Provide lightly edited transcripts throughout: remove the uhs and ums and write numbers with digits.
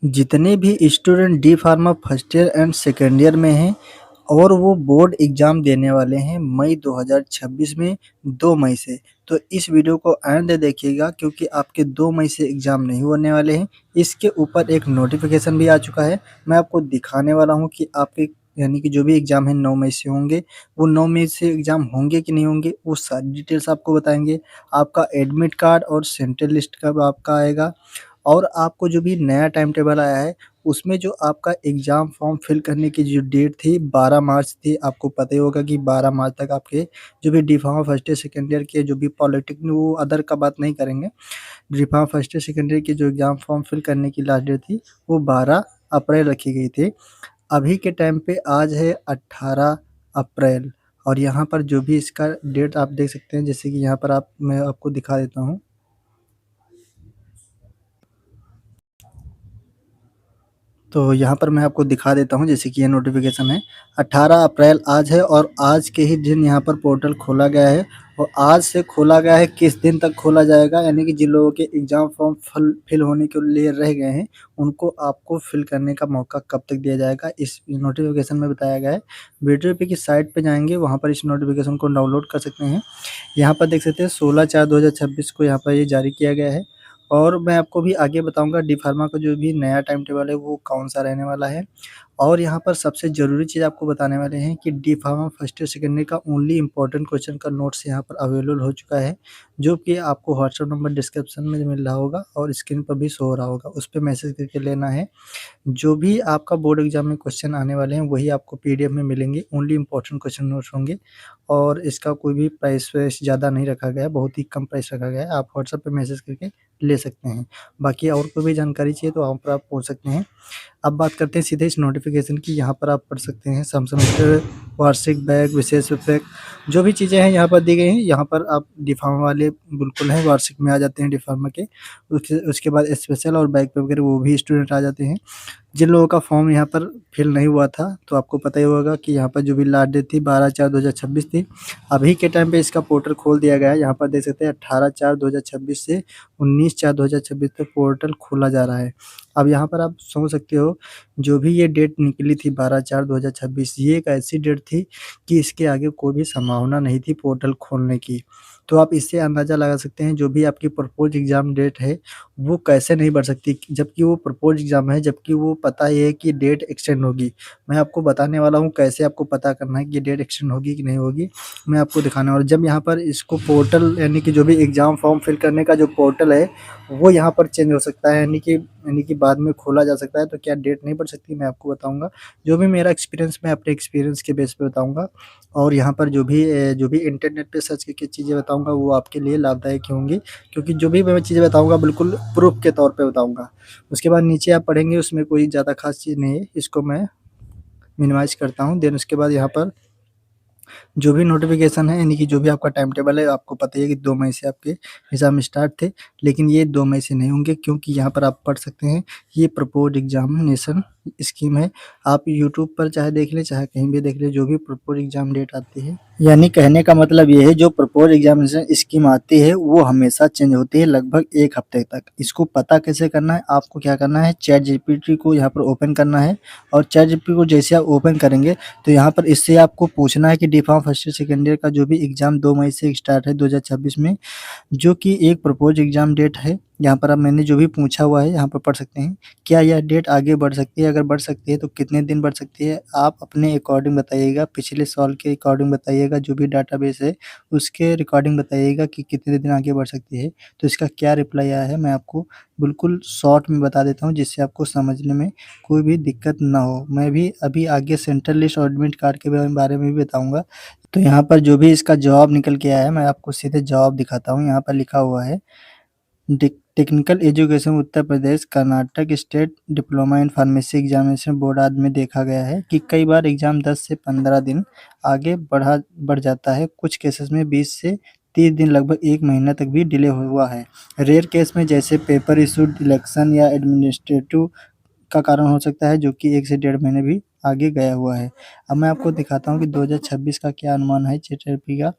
जितने भी student D pharma first year and second year में हैं और वो बोर्ड एग्ज़ाम देने वाले हैं मई 2026 में 2 मई से। तो इस वीडियो को एंड तक देखिएगा क्योंकि आपके 2 मई से एग्ज़ाम नहीं होने वाले हैं। इसके ऊपर एक नोटिफ़िकेशन भी आ चुका है। मैं आपको दिखाने वाला हूँ कि आपके यानी कि जो भी एग्ज़ाम है 9 मई से होंगे, वो 9 मई से एग्ज़ाम होंगे कि नहीं होंगे, वो सारी डिटेल्स आपको बताएँगे। आपका एडमिट कार्ड और सेंट्रल लिस्ट कब आपका आएगा और आपको जो भी नया टाइम टेबल आया है, उसमें जो आपका एग्ज़ाम फॉर्म फिल करने की जो डेट थी 12 मार्च थी। आपको पता ही होगा कि 12 मार्च तक आपके जो भी D pharma first year, second year के जो भी पॉलिटेक्निक वो अदर का बात नहीं करेंगे। D pharma first year, second year की जो एग्ज़ाम फॉर्म फिल करने की लास्ट डेट थी, वो 12 अप्रैल रखी गई थी। अभी के टाइम पे आज है 18 अप्रैल और यहाँ पर जो भी इसका डेट आप देख सकते हैं, जैसे कि यहाँ पर मैं आपको दिखा देता हूँ। तो यहाँ पर मैं आपको दिखा देता हूँ, जैसे कि ये नोटिफ़िकेशन है। 18 अप्रैल आज है और आज के ही दिन यहाँ पर पोर्टल खोला गया है और आज से खोला गया है। किस दिन तक खोला जाएगा, यानी कि जिन लोगों के एग्ज़ाम फॉर्म फिल होने के लिए रह गए हैं, उनको आपको फिल करने का मौका कब तक दिया जाएगा, इस नोटिफ़िकेशन में बताया गया है। वीडियो पे की साइट पे जाएँगे, वहाँ पर इस नोटिफ़िकेशन को डाउनलोड कर सकते हैं। यहाँ पर देख सकते हैं 16/4/2026 को यहाँ पर ये जारी किया गया है। और मैं आपको भी आगे बताऊँगा डी फार्मा का जो भी नया टाइम टेबल है वो कौन-सा रहने वाला है। और यहाँ पर सबसे ज़रूरी चीज़ आपको बताने वाले हैं कि D pharma first year second year का ओनली इम्पोर्टेंट क्वेश्चन का नोट्स यहाँ पर अवेलेबल हो चुका है, जो कि आपको व्हाट्सएप नंबर डिस्क्रिप्शन में मिल रहा होगा और स्क्रीन पर भी शो हो रहा होगा। उस पे मैसेज करके लेना है। जो भी आपका बोर्ड एग्ज़ाम में क्वेश्चन आने वाले हैं, वही आपको पीडीएफ में मिलेंगे। ओनली इम्पोर्टेंट क्वेश्चन नोट्स होंगे और इसका कोई भी प्राइस-वाइस ज़्यादा नहीं रखा गया है, बहुत ही कम प्राइस रखा गया है। आप व्हाट्सएप पे मैसेज करके ले सकते हैं। बाकी और कोई भी जानकारी चाहिए तो वहाँ पर आप पूछ सकते हैं। अब बात करते हैं सीधे इस नोटिफ़िकेशन की। यहाँ पर आप पढ़ सकते हैं सम सेमेस्टर, वार्षिक बैग, विशेष इफ़ेक्ट, जो भी चीज़ें हैं यहाँ पर दी गई हैं। यहाँ पर आप डी फार्मा वाले बिल्कुल हैं, वार्षिक में आ जाते हैं डी फार्मा के। उसके बाद स्पेशल और बैग पे वगैरह वो भी स्टूडेंट आ जाते हैं। जिन लोगों का फॉर्म यहाँ पर फिल नहीं हुआ था, तो आपको पता ही होगा कि यहाँ पर जो भी लास्ट डेट थी 12/4/2026 थी। अभी के टाइम पे इसका पोर्टल खोल दिया गया है। यहाँ पर देख सकते हैं 18/4/2026 से 19/4/2026 तक पोर्टल खोला जा रहा है। अब यहाँ पर आप समझ सकते हो, जो भी ये डेट निकली थी 12/4/2026, ये एक ऐसी डेट थी कि इसके आगे कोई भी संभावना नहीं थी पोर्टल खोलने की। तो आप इससे अंदाज़ा लगा सकते हैं, जो भी आपकी प्रपोज़ एग्ज़ाम डेट है, वो कैसे नहीं बढ़ सकती, जबकि वो प्रपोज़ एग्ज़ाम है, जबकि वो पता ये है कि डेट एक्सटेंड होगी। मैं आपको बताने वाला हूँ कैसे आपको पता करना है कि डेट एक्सटेंड होगी कि नहीं होगी, मैं आपको दिखाने वाला हूँ। जब यहाँ पर इसको पोर्टल यानी कि जो भी एग्ज़ाम फॉर्म फिल करने का जो पोर्टल है, वो यहाँ पर चेंज हो सकता है, यानी कि बाद में खोला जा सकता है, तो क्या डेट नहीं बढ़ सकती, मैं आपको बताऊँगा। जो भी मेरा एक्सपीरियंस, मैं अपने एक्सपीरियंस के बेस पे बताऊँगा और यहाँ पर जो भी इंटरनेट पे सर्च करके चीज़ें बताऊँगा, वो आपके लिए लाभदायक ही होंगी। क्योंकि जो भी मैं चीज़ें बताऊँगा बिल्कुल प्रूफ़ के तौर पे बताऊँगा। उसके बाद नीचे आप पढ़ेंगे, उसमें कोई ज़्यादा ख़ास चीज़ नहीं है, इसको मैं मिनिमाइज़ करता हूँ। देन उसके बाद यहाँ पर जो भी नोटिफ़िकेशन है, यानी कि जो भी आपका टाइम टेबल है, आपको पता ही है कि 2 मई से आपके एग्ज़ाम स्टार्ट थे, लेकिन ये 2 मई से नहीं होंगे, क्योंकि यहाँ पर आप पढ़ सकते हैं, ये प्रपोज़्ड एग्ज़ामिनेशन स्कीम है। आप यूट्यूब पर चाहे देख लें, चाहे कहीं भी देख लें, जो भी प्रपोज़्ड एग्ज़ाम डेट आती है, यानी कहने का मतलब ये है, जो प्रपोज़्ड एग्ज़ामिनेशन स्कीम आती है, वो हमेशा चेंज होती है लगभग 1 हफ्ते तक। इसको पता कैसे करना है, आपको क्या करना है, चैट जीपीटी को यहाँ पर ओपन करना है और चैट जीपीटी को जैसे आप ओपन करेंगे, तो यहाँ पर इससे आपको पूछना है कि D pharma first year second year का जो भी एग्ज़ाम 2 मई से स्टार्ट है 2026 में, जो कि एक प्रपोज़ एग्ज़ाम डेट है। यहाँ पर अब मैंने जो भी पूछा हुआ है, यहाँ पर पढ़ सकते हैं। क्या यह डेट आगे बढ़ सकती है? अगर बढ़ सकती है तो कितने दिन बढ़ सकती है? आप अपने अकॉर्डिंग बताइएगा, पिछले साल के अकॉर्डिंग बताइएगा, जो भी डाटाबेस है उसके रिकॉर्डिंग बताइएगा कि कितने दिन आगे बढ़ सकती है। तो इसका क्या रिप्लाई आया है, मैं आपको बिल्कुल शॉर्ट में बता देता हूँ, जिससे आपको समझने में कोई भी दिक्कत ना हो। मैं भी अभी आगे सेंट्रल लिस्ट और एडमिट कार्ड के बारे में भी बताऊँगा। तो यहाँ पर जो भी इसका जवाब निकल के आया है, मैं आपको सीधे जवाब दिखाता हूँ। यहाँ पर लिखा हुआ है, technical education Uttar Pradesh, Karnataka state diploma in pharmacy examination board आदि में देखा गया है कि कई बार एग्जाम 10 से 15 दिन आगे बढ़ जाता है। कुछ केसेस में 20 से 30 दिन, लगभग 1 महीना तक भी डिले हुआ है। रेयर केस में, जैसे पेपर इशू, इलेक्शन या एडमिनिस्ट्रेटिव का कारण हो सकता है, जो कि 1 से डेढ़ महीने भी आगे गया हुआ है। अब मैं आपको दिखाता हूँ कि 2026 का क्या अनुमान है जीडीपी का।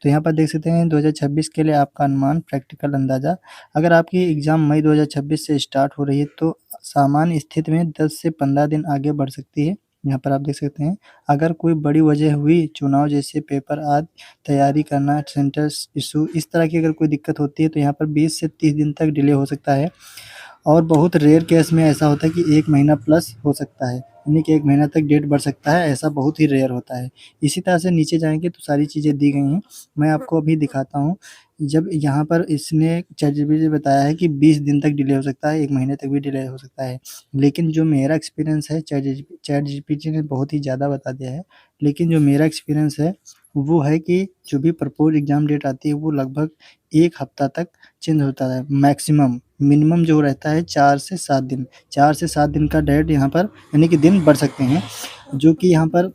तो यहाँ पर देख सकते हैं 2026 के लिए आपका अनुमान प्रैक्टिकल अंदाज़ा, अगर आपकी एग्ज़ाम मई 2026 से स्टार्ट हो रही है तो सामान्य स्थिति में 10 से 15 दिन आगे बढ़ सकती है। यहाँ पर आप देख सकते हैं, अगर कोई बड़ी वजह हुई, चुनाव जैसे पेपर आदि तैयारी करना, सेंटर्स इश्यू, इस तरह की अगर कोई दिक्कत होती है तो यहाँ पर 20 से 30 दिन तक डिले हो सकता है। और बहुत रेयर केस में ऐसा होता है कि 1 महीना प्लस हो सकता है, यानी कि 1 महीना तक डेट बढ़ सकता है, ऐसा बहुत ही रेयर होता है। इसी तरह से नीचे जाएँगे तो सारी चीज़ें दी गई हैं। मैं आपको अभी दिखाता हूँ, जब यहाँ पर इसने चैटजीपीटी ने बताया है कि 20 दिन तक डिले हो सकता है, 1 महीने तक भी डिले हो सकता है। लेकिन जो मेरा एक्सपीरियंस है, चैटजीपीटी ने बहुत ही ज़्यादा बता दिया है। लेकिन जो मेरा एक्सपीरियंस है, वो है कि जो भी प्रपोज़ एग्ज़ाम डेट आती है वो लगभग 1 हफ्ता तक चेंज होता है मैक्सिमम। मिनिमम जो रहता है 4 से 7 दिन, 4 से 7 दिन का डेट यहाँ पर यानी कि दिन बढ़ सकते हैं, जो कि यहाँ पर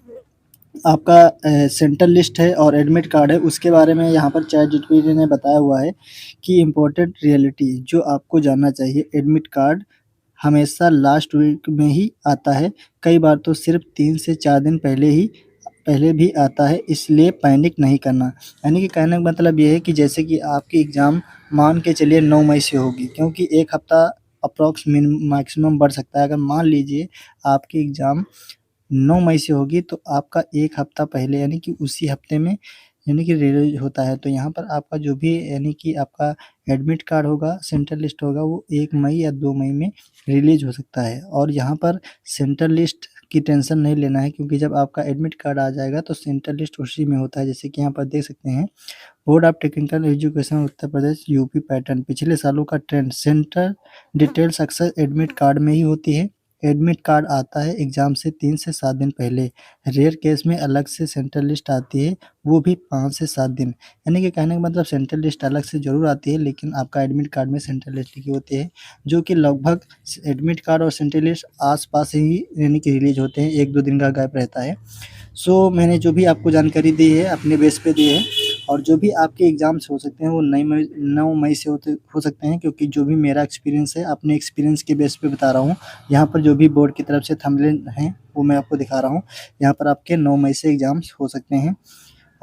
आपका सेंट्रल लिस्ट है और एडमिट कार्ड है, उसके बारे में यहाँ पर चैटजीपीटी ने बताया हुआ है कि इम्पोर्टेंट रियलिटी जो आपको जानना चाहिए, एडमिट कार्ड हमेशा लास्ट वीक में ही आता है, कई बार तो सिर्फ 3 से 4 दिन पहले भी आता है, इसलिए पैनिक नहीं करना। यानी कि कहने का मतलब ये है कि जैसे कि आपकी एग्ज़ाम मान के चलिए 9 मई से होगी, क्योंकि 1 हफ्ता अप्रॉक्स मैक्सिमम बढ़ सकता है। अगर मान लीजिए आपकी एग्ज़ाम 9 मई से होगी तो आपका 1 हफ्ता पहले यानी कि उसी हफ्ते में यानी कि रिलीज़ होता है। तो यहाँ पर आपका जो भी यानी कि आपका एडमिट कार्ड होगा, सेंट्रल लिस्ट होगा, वो 1 मई या 2 मई में रिलीज़ हो सकता है। और यहाँ पर सेंट्रल लिस्ट की टेंशन नहीं लेना है, क्योंकि जब आपका एडमिट कार्ड आ जाएगा तो सेंट्रल लिस्ट उसी में होता है। जैसे कि यहाँ पर देख सकते हैं, board of technical education Uttar Pradesh UP pattern पिछले सालों का ट्रेंड, सेंटर डिटेल्स अक्सर एडमिट कार्ड में ही होती है। एडमिट कार्ड आता है एग्ज़ाम से 3 से 7 दिन पहले, रेयर केस में अलग से सेंट्रल लिस्ट आती है, वो भी 5 से 7 दिन। यानी कि कहने का मतलब सेंट्रल लिस्ट अलग से ज़रूर आती है, लेकिन आपका एडमिट कार्ड में सेंट्रल लिस्ट लिखी होती है, जो कि लगभग एडमिट कार्ड और सेंट्रल लिस्ट आस-पास ही यानी कि रिलीज़ होते हैं, 1-2 दिन का गैप रहता है। मैंने जो भी आपको जानकारी दी है अपने बेस पे दी है, और जो भी आपके एग्ज़ाम्स हो सकते हैं वो 9 मई से हो सकते हैं, क्योंकि जो भी मेरा एक्सपीरियंस है अपने एक्सपीरियंस के बेस पे बता रहा हूँ। यहाँ पर जो भी बोर्ड की तरफ से थंबनेल हैं वो मैं आपको दिखा रहा हूँ। यहाँ पर आपके 9 मई से एग्ज़ाम्स हो सकते हैं,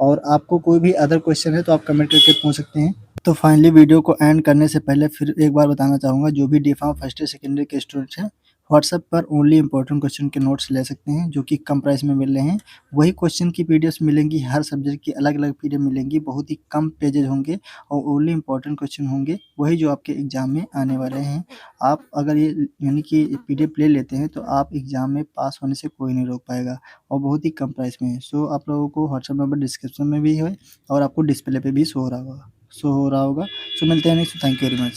और आपको कोई भी अदर क्वेश्चन है तो आप कमेंट करके पूछ सकते हैं। तो फाइनली वीडियो को एंड करने से पहले फिर एक बार बताना चाहूँगा, जो भी डी-फार्म फर्स्ट ईयर सेकेंडरी के स्टूडेंट्स हैं, व्हाट्सएप पर ओनली इम्पोर्टेंट क्वेश्चन के नोट्स ले सकते हैं, जो कि कम प्राइस में मिल रहे हैं। वही क्वेश्चन की पीडीएफ्स मिलेंगी, हर सब्जेक्ट की अलग-अलग पीडीएफ मिलेंगी, बहुत ही कम पेजेज़ होंगे और ओनली इम्पोर्टेंट क्वेश्चन होंगे, वही जो आपके एग्ज़ाम में आने वाले हैं। आप अगर ये यानी कि पीडीएफ ले लेते हैं तो आप एग्ज़ाम में पास होने से कोई नहीं रोक पाएगा, और बहुत ही कम प्राइस में है। आप लोगों को व्हाट्सएप नंबर डिस्क्रिप्शन में भी है और आपको डिस्प्ले पे भी शो हो रहा होगा। मिलते हैं next, thank you very much.